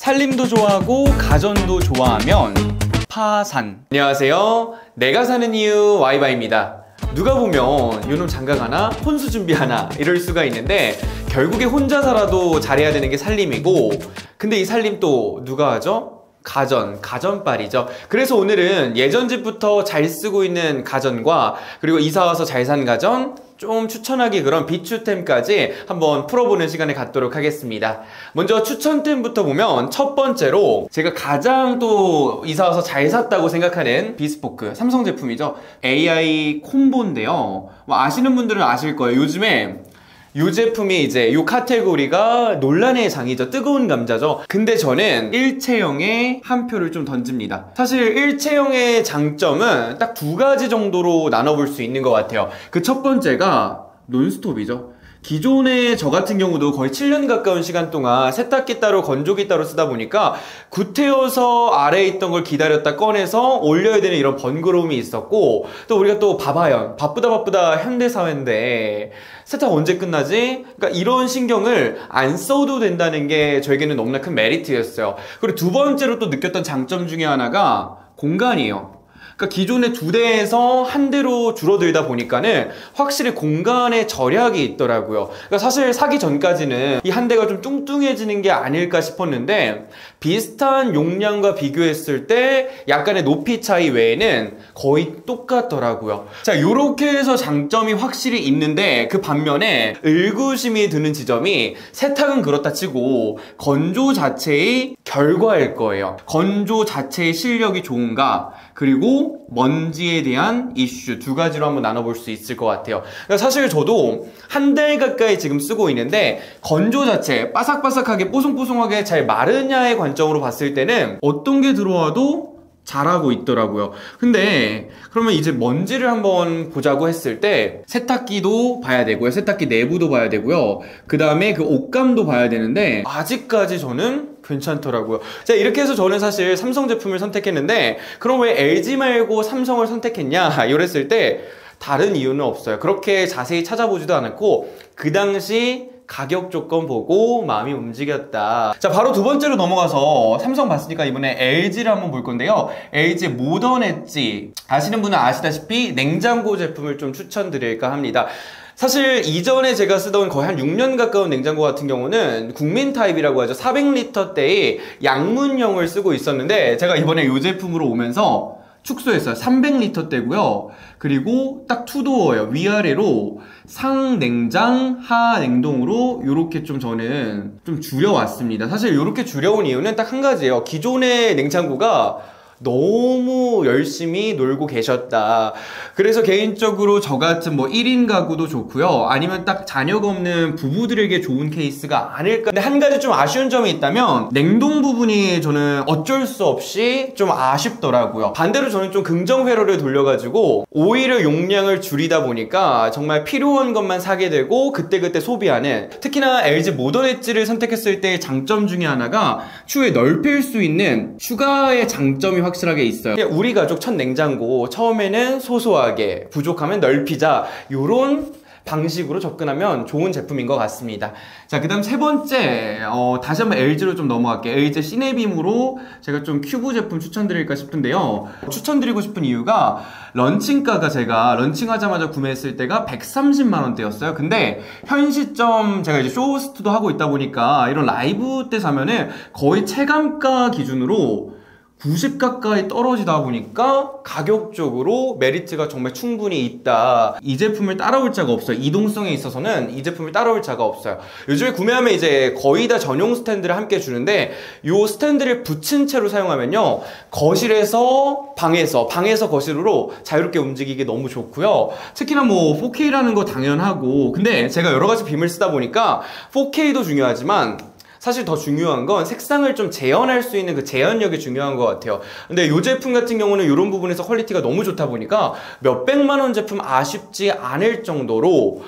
살림도 좋아하고 가전도 좋아하면 파산. 안녕하세요. 내가 사는 이유 와이바입니다. 누가 보면 요놈 장가가나? 혼수 준비하나? 이럴 수가 있는데 결국에 혼자 살아도 잘해야 되는 게 살림이고, 근데 이 살림 또 누가 하죠? 가전빨이죠. 그래서 오늘은 예전 집부터 잘 쓰고 있는 가전과 그리고 이사와서 잘 산 가전, 좀 추천하기 그런 비추템까지 한번 풀어보는 시간을 갖도록 하겠습니다. 먼저 추천템부터 보면 첫 번째로 제가 가장 또 이사와서 잘 샀다고 생각하는 비스포크 삼성 제품이죠. AI 콤보인데요. 뭐 아시는 분들은 아실 거예요. 요즘에 이 제품이 이제 이 카테고리가 논란의 장이죠. 뜨거운 감자죠. 근데 저는 일체형에 한 표를 좀 던집니다. 사실 일체형의 장점은 딱 두 가지 정도로 나눠볼 수 있는 것 같아요. 그 첫 번째가 논스톱이죠. 기존에 저 같은 경우도 거의 7년 가까운 시간 동안 세탁기 따로 건조기 따로 쓰다 보니까 구태여서 아래에 있던 걸 기다렸다 꺼내서 올려야 되는 이런 번거로움이 있었고, 또 우리가 또 바빠요. 바쁘다 현대사회인데 세탁 언제 끝나지? 그러니까 이런 신경을 안 써도 된다는 게 저에게는 너무나 큰 메리트였어요. 그리고 두 번째로 또 느꼈던 장점 중에 하나가 공간이에요. 그러니까 기존의 두 대에서 한 대로 줄어들다 보니까는 확실히 공간의 절약이 있더라고요. 그러니까 사실 사기 전까지는 이 한 대가 좀 뚱뚱해지는 게 아닐까 싶었는데 비슷한 용량과 비교했을 때 약간의 높이 차이 외에는 거의 똑같더라고요. 자, 요렇게 해서 장점이 확실히 있는데 그 반면에 의구심이 드는 지점이 세탁은 그렇다 치고 건조 자체의 결과일 거예요. 건조 자체의 실력이 좋은가, 그리고 먼지에 대한 이슈, 두 가지로 한번 나눠볼 수 있을 것 같아요. 그러니까 사실 저도 한 달 가까이 지금 쓰고 있는데 건조 자체 바삭바삭하게 뽀송뽀송하게 잘 마르냐의 관점으로 봤을 때는 어떤 게 들어와도 잘하고 있더라고요. 근데 그러면 이제 먼지를 한번 보자고 했을 때 세탁기도 봐야 되고요, 세탁기 내부도 봐야 되고요, 그 다음에 그 옷감도 봐야 되는데 아직까지 저는 괜찮더라고요. 자, 이렇게 해서 저는 사실 삼성 제품을 선택했는데 그럼 왜 LG 말고 삼성을 선택했냐 이랬을 때 다른 이유는 없어요. 그렇게 자세히 찾아보지도 않았고 그 당시 가격 조건 보고 마음이 움직였다. 자, 바로 두 번째로 넘어가서 삼성 봤으니까 이번에 LG를 한번 볼 건데요. LG 모던 엣지, 아시는 분은 아시다시피 냉장고 제품을 좀 추천드릴까 합니다. 사실 이전에 제가 쓰던 거의 한 6년 가까운 냉장고 같은 경우는 국민 타입이라고 하죠. 400리터대의 양문형을 쓰고 있었는데 제가 이번에 이 제품으로 오면서 축소했어요. 300리터대고요. 그리고 딱 투도어예요. 위아래로 상냉장, 하냉동으로 이렇게 좀 저는 좀 줄여왔습니다. 사실 이렇게 줄여온 이유는 딱 한 가지예요. 기존의 냉장고가 너무 열심히 놀고 계셨다. 그래서 개인적으로 저 같은 뭐 1인 가구도 좋고요, 아니면 딱 자녀가 없는 부부들에게 좋은 케이스가 아닐까. 근데 한 가지 좀 아쉬운 점이 있다면 냉동 부분이 저는 어쩔 수 없이 좀 아쉽더라고요. 반대로 저는 좀 긍정 회로를 돌려가지고 오히려 용량을 줄이다 보니까 정말 필요한 것만 사게 되고 그때그때 소비하는, 특히나 LG 모던 엣지를 선택했을 때의 장점 중에 하나가 추후에 넓힐 수 있는 추가의 장점이 확실하게 있어요. 우리 가족 첫 냉장고 처음에는 소소하게, 부족하면 넓히자, 요런 방식으로 접근하면 좋은 제품인 것 같습니다. 자, 그 다음 세 번째, 다시 한번 LG로 좀 넘어갈게요. LG 시네빔으로 제가 좀 큐브 제품 추천드릴까 싶은데요. 추천드리고 싶은 이유가 런칭가가 제가 런칭하자마자 구매했을 때가 130만원대였어요. 근데 현 시점 제가 이제 쇼호스트도 하고 있다 보니까 이런 라이브 때 사면은 거의 체감가 기준으로 90 가까이 떨어지다 보니까 가격적으로 메리트가 정말 충분히 있다. 이 제품을 따라올 자가 없어요. 이동성에 있어서는 이 제품을 따라올 자가 없어요. 요즘에 구매하면 이제 거의 다 전용 스탠드를 함께 주는데 이 스탠드를 붙인 채로 사용하면요, 거실에서 방에서 거실로 자유롭게 움직이기 너무 좋고요. 특히나 뭐 4K라는 거 당연하고, 근데 제가 여러 가지 빔을 쓰다 보니까 4K도 중요하지만 사실 더 중요한 건 색상을 좀 재현할 수 있는 그 재현력이 중요한 것 같아요. 근데 이 제품 같은 경우는 이런 부분에서 퀄리티가 너무 좋다 보니까 몇백만원 제품 아쉽지 않을 정도로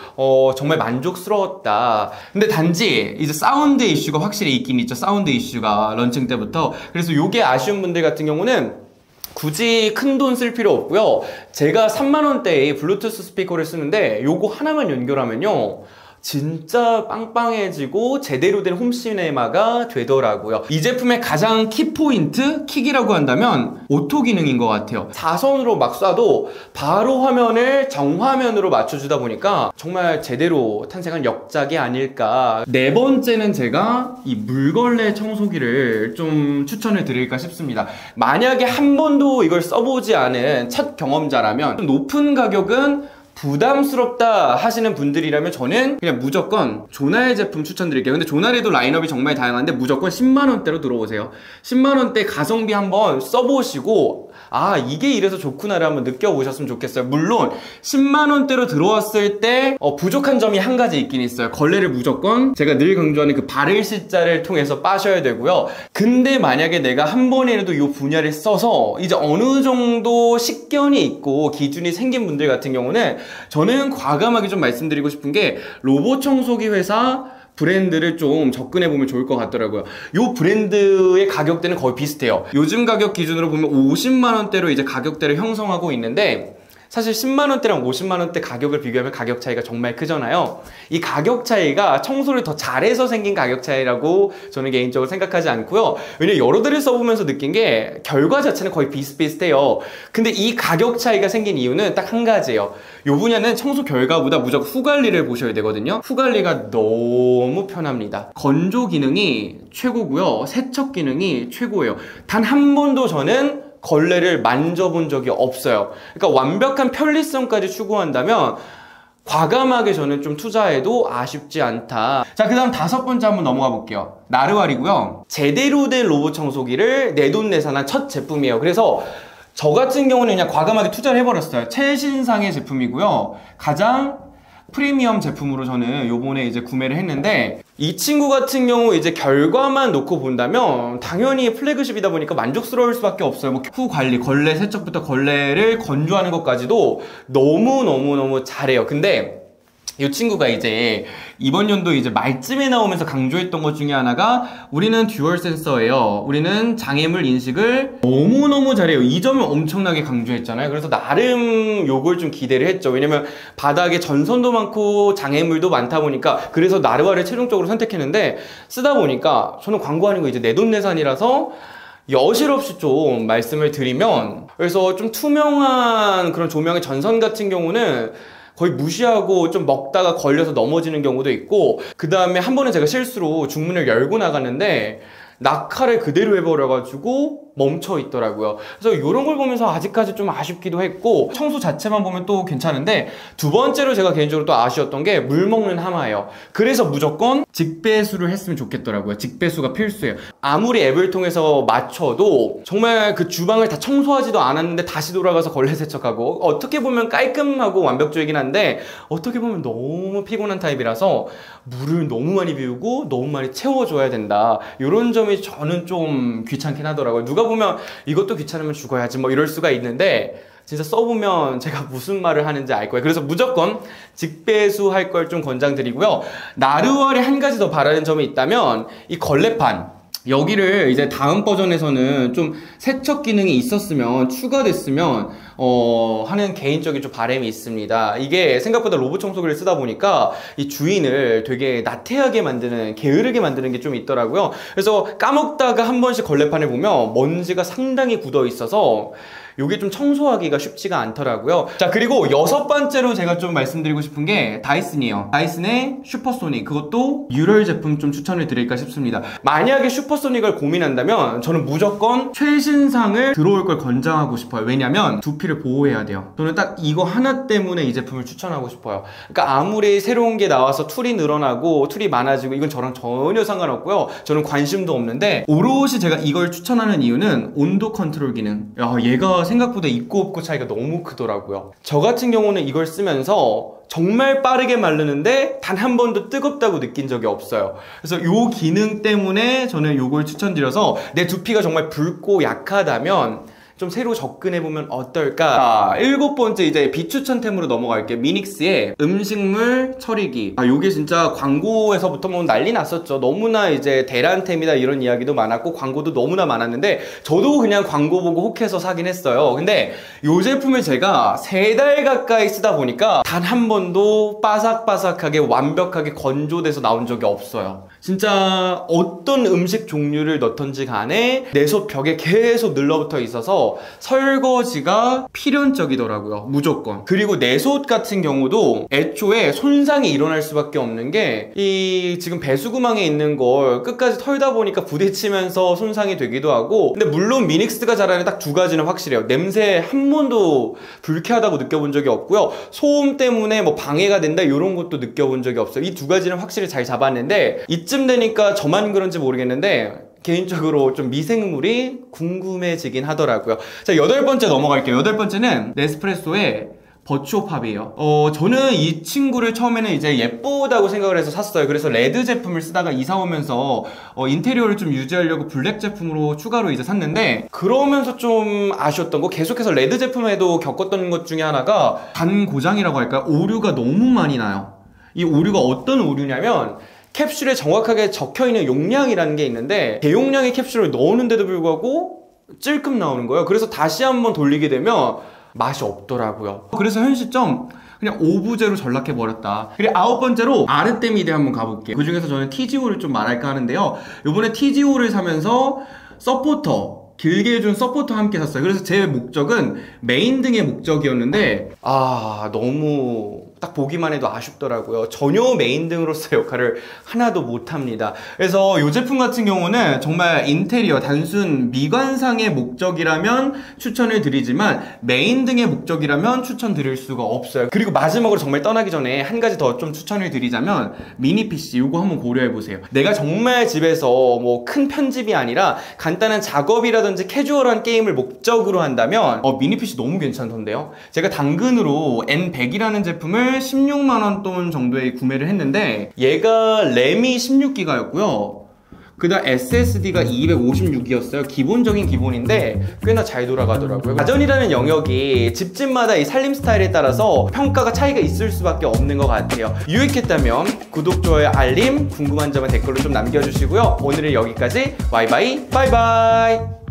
정말 만족스러웠다. 근데 단지 이제 사운드 이슈가 확실히 있긴 있죠. 사운드 이슈가 런칭 때부터. 그래서 이게 아쉬운 분들 같은 경우는 굳이 큰 돈 쓸 필요 없고요. 제가 3만원대의 블루투스 스피커를 쓰는데 요거 하나만 연결하면요, 진짜 빵빵해지고 제대로 된 홈시네마가 되더라고요. 이 제품의 가장 키포인트, 킥이라고 한다면 오토 기능인 것 같아요. 사선으로 막 쏴도 바로 화면을 정화면으로 맞춰주다 보니까 정말 제대로 탄생한 역작이 아닐까. 네 번째는 제가 이 물걸레 청소기를 좀 추천을 드릴까 싶습니다. 만약에 한 번도 이걸 써보지 않은 첫 경험자라면 높은 가격은 부담스럽다 하시는 분들이라면 저는 그냥 무조건 조날 제품 추천드릴게요. 근데 조날에도 라인업이 정말 다양한데 무조건 10만원대로 들어오세요. 10만원대 가성비 한번 써보시고 아 이게 이래서 좋구나를 한번 느껴보셨으면 좋겠어요. 물론 10만원대로 들어왔을 때 부족한 점이 한 가지 있긴 있어요. 걸레를 무조건 제가 늘 강조하는 그 바를 C자를 통해서 빠셔야 되고요. 근데 만약에 내가 한 번이라도 이 분야를 써서 이제 어느 정도 식견이 있고 기준이 생긴 분들 같은 경우는 저는 과감하게 좀 말씀드리고 싶은 게 로봇 청소기 회사 브랜드를 좀 접근해보면 좋을 것 같더라고요. 이 브랜드의 가격대는 거의 비슷해요. 요즘 가격 기준으로 보면 50만원대로 이제 가격대를 형성하고 있는데 사실 10만원대랑 50만원대 가격을 비교하면 가격 차이가 정말 크잖아요. 이 가격 차이가 청소를 더 잘해서 생긴 가격 차이라고 저는 개인적으로 생각하지 않고요. 왜냐면 여러 대를 써보면서 느낀 게 결과 자체는 거의 비슷비슷해요. 근데 이 가격 차이가 생긴 이유는 딱 한 가지예요. 이 분야는 청소 결과보다 무조건 후관리를 보셔야 되거든요. 후관리가 너무 편합니다. 건조 기능이 최고고요. 세척 기능이 최고예요. 단 한 번도 저는 걸레를 만져본 적이 없어요. 그러니까 완벽한 편리성까지 추구한다면 과감하게 저는 좀 투자해도 아쉽지 않다. 자, 그 다음 다섯 번째 한번 넘어가 볼게요. 나르왈이고요. 제대로 된 로봇 청소기를 내돈내산한 첫 제품이에요. 그래서 저 같은 경우는 그냥 과감하게 투자를 해버렸어요. 최신상의 제품이고요. 가장 프리미엄 제품으로 저는 요번에 이제 구매를 했는데 이 친구 같은 경우 이제 결과만 놓고 본다면 당연히 플래그십이다 보니까 만족스러울 수밖에 없어요. 뭐 후 관리, 걸레 세척부터 걸레를 건조하는 것까지도 너무너무 잘해요. 근데 이 친구가 이제 이번 연도 이제 말쯤에 나오면서 강조했던 것 중에 하나가 우리는 듀얼 센서예요. 우리는 장애물 인식을 너무너무 잘해요. 이 점을 엄청나게 강조했잖아요. 그래서 나름 요걸 좀 기대를 했죠. 왜냐면 바닥에 전선도 많고 장애물도 많다 보니까 그래서 나르왈을 최종적으로 선택했는데 쓰다 보니까 저는 광고하는 거 이제 내돈내산이라서 여실 없이 좀 말씀을 드리면 그래서 좀 투명한 그런 조명의 전선 같은 경우는 거의 무시하고 좀 먹다가 걸려서 넘어지는 경우도 있고 그 다음에 한 번은 제가 실수로 중문을 열고 나갔는데 낙하를 그대로 해버려가지고 멈춰 있더라고요. 그래서 이런 걸 보면서 아직까지 좀 아쉽기도 했고 청소 자체만 보면 또 괜찮은데 두 번째로 제가 개인적으로 또 아쉬웠던 게 물 먹는 하마예요. 그래서 무조건 직배수를 했으면 좋겠더라고요. 직배수가 필수예요. 아무리 앱을 통해서 맞춰도 정말 그 주방을 다 청소하지도 않았는데 다시 돌아가서 걸레 세척하고 어떻게 보면 깔끔하고 완벽주의긴 한데 어떻게 보면 너무 피곤한 타입이라서 물을 너무 많이 비우고 너무 많이 채워줘야 된다. 이런 점이 저는 좀 귀찮긴 하더라고요. 누가 보면 이것도 귀찮으면 죽어야지 뭐 이럴 수가 있는데 진짜 써보면 제가 무슨 말을 하는지 알 거예요. 그래서 무조건 직배수 할 걸 좀 권장드리고요. 나르왈에 한 가지 더 바라는 점이 있다면 이 걸레판 여기를 이제 다음 버전에서는 좀 세척 기능이 있었으면 추가됐으면 하는 개인적인 좀 바람이 있습니다. 이게 생각보다 로봇 청소기를 쓰다 보니까 이 주인을 되게 나태하게 만드는, 게으르게 만드는 게 좀 있더라고요. 그래서 까먹다가 한 번씩 걸레판을 보면 먼지가 상당히 굳어 있어서 요게 좀 청소하기가 쉽지가 않더라고요. 자, 그리고 여섯 번째로 제가 좀 말씀드리고 싶은 게 다이슨이에요. 다이슨의 슈퍼소닉, 그것도 유럴 제품 좀 추천을 드릴까 싶습니다. 만약에 슈퍼소닉을 고민한다면 저는 무조건 최신상을 들어올 걸 권장하고 싶어요. 왜냐면 두피를 보호해야 돼요. 저는 딱 이거 하나 때문에 이 제품을 추천하고 싶어요. 그러니까 아무리 새로운 게 나와서 툴이 늘어나고 툴이 많아지고 이건 저랑 전혀 상관없고요. 저는 관심도 없는데 오롯이 제가 이걸 추천하는 이유는 온도 컨트롤 기능. 야, 얘가 생각보다 있고 없고 차이가 너무 크더라고요. 저 같은 경우는 이걸 쓰면서 정말 빠르게 마르는데 단 한 번도 뜨겁다고 느낀 적이 없어요. 그래서 요 기능 때문에 저는 요걸 추천드려서 내 두피가 정말 붉고 약하다면 좀 새로 접근해보면 어떨까? 자, 7번째 이제 비추천템으로 넘어갈게요. 미닉스의 음식물 처리기. 요게 진짜 광고에서부터 뭐 난리 났었죠. 너무나 이제 대란템이다 이런 이야기도 많았고 광고도 너무나 많았는데 저도 그냥 광고 보고 혹해서 사긴 했어요. 근데 이 제품을 제가 3달 가까이 쓰다 보니까 단 한 번도 바삭바삭하게 완벽하게 건조돼서 나온 적이 없어요. 진짜 어떤 음식 종류를 넣던지 간에 내 손 벽에 계속 늘러붙어 있어서 설거지가 필연적이더라고요. 무조건. 그리고 내 솥 같은 경우도 애초에 손상이 일어날 수밖에 없는 게 이 지금 배수구망에 있는 걸 끝까지 털다 보니까 부딪히면서 손상이 되기도 하고, 근데 물론 미닉스가 잘하는 딱 2가지는 확실해요. 냄새 한 번도 불쾌하다고 느껴본 적이 없고요. 소음 때문에 뭐 방해가 된다 이런 것도 느껴본 적이 없어요. 이 2가지는 확실히 잘 잡았는데 이쯤 되니까 저만 그런지 모르겠는데 개인적으로 좀 미생물이 궁금해지긴 하더라고요. 자, 8번째 넘어갈게요. 8번째는 네스프레소의 버추어팝이에요. 저는 이 친구를 처음에는 이제 예쁘다고 생각을 해서 샀어요. 그래서 레드 제품을 쓰다가 이사 오면서 인테리어를 좀 유지하려고 블랙 제품으로 추가로 이제 샀는데, 그러면서 좀 아쉬웠던 거, 계속해서 레드 제품에도 겪었던 것 중에 하나가 간 고장이라고 할까요? 오류가 너무 많이 나요. 이 오류가 어떤 오류냐면 캡슐에 정확하게 적혀있는 용량이라는 게 있는데 대용량의 캡슐을 넣었는데도 불구하고 찔끔 나오는 거예요. 그래서 다시 한번 돌리게 되면 맛이 없더라고요. 그래서 현 시점 그냥 오부제로 전락해버렸다. 그리고 9번째로 아르테미데 한번 가볼게요. 그 중에서 저는 TGO를 좀 말할까 하는데요. 요번에 TGO를 사면서 서포터, 길게 해준 서포터와 함께 샀어요. 그래서 제 목적은 메인 등의 목적이었는데 너무 딱 보기만 해도 아쉽더라고요. 전혀 메인 등으로서 역할을 하나도 못합니다. 그래서 이 제품 같은 경우는 정말 인테리어, 단순 미관상의 목적이라면 추천을 드리지만 메인 등의 목적이라면 추천드릴 수가 없어요. 그리고 마지막으로 정말 떠나기 전에 한 가지 더 좀 추천을 드리자면 미니 PC 이거 한번 고려해보세요. 내가 정말 집에서 뭐 큰 편집이 아니라 간단한 작업이라든지 캐주얼한 게임을 목적으로 한다면 미니 PC 너무 괜찮던데요. 제가 당근으로 N100이라는 제품을 16만원 돈 정도에 구매를 했는데 얘가 램이 16기가였고요 그 다음 SSD가 256이었어요. 기본적인 기본인데 꽤나 잘 돌아가더라고요. 가전이라는 영역이 집집마다 이 살림 스타일에 따라서 평가가 차이가 있을 수밖에 없는 것 같아요. 유익했다면 구독, 좋아요, 알림, 궁금한 점은 댓글로 좀 남겨주시고요. 오늘은 여기까지. 바이바이. 바이바이.